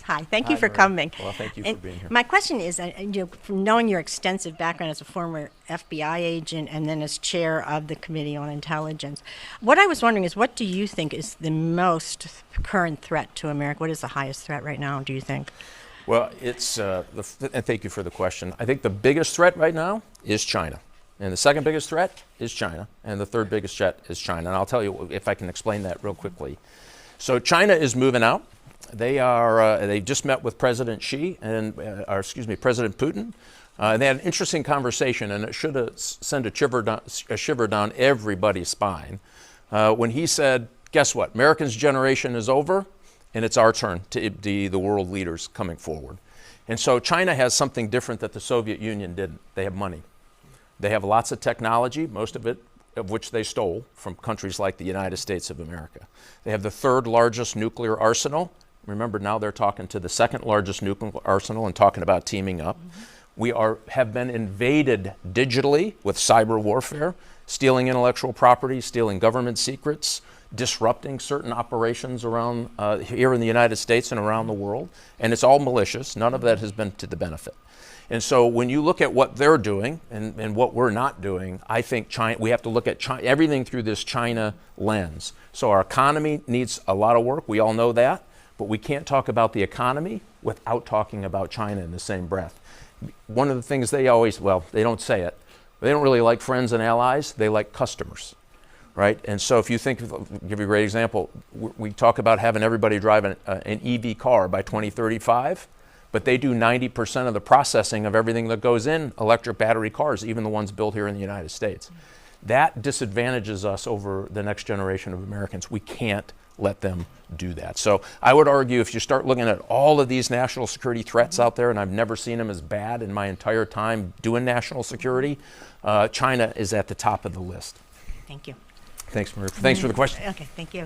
Yes, hi. Thank you Hi, for Maria. coming. Well, thank you And for being here. my question is, from knowing your extensive background as a former FBI agent and then as chair of the Committee on Intelligence, what I was wondering is, what do you think is the most current threat to America? What is the highest threat right now, do you think? Well, and thank you for the question. I think the biggest threat right now is China. And the second biggest threat is China. And the third biggest threat is China. And I'll tell you if I can explain that real quickly. So China is moving out. They just met with President Xi President Putin. They had an interesting conversation, and it should have sent a shiver down everybody's spine when he said, guess what? Americans' generation is over, and it's our turn to be the world leaders coming forward. And so China has something different that the Soviet Union didn't. They have money. They have lots of technology, most of which they stole from countries like the United States of America. They have the third largest nuclear arsenal. Remember, now they're talking to the second largest nuclear arsenal and talking about teaming up. We have been invaded digitally with cyber warfare, stealing intellectual property, stealing government secrets, disrupting certain operations around here in the United States and around the world. And it's all malicious. None of that has been to the benefit. And so when you look at what they're doing and what we're not doing, I think we have to look at everything through this China lens. So our economy needs a lot of work. We all know that. But we can't talk about the economy without talking about China in the same breath. One of the things they don't say it, they don't really like friends and allies. They like customers, right? And so if you think, I'll give you a great example. We talk about having everybody drive an EV car by 2035. But they do 90% of the processing of everything that goes in electric battery cars, even the ones built here in the United States. That disadvantages us over the next generation of Americans. We can't let them do that. So I would argue if you start looking at all of these national security threats out there, and I've never seen them as bad in my entire time doing national security, China is at the top of the list. Thank you. Thanks, Maria. Thanks for the question. Okay, thank you.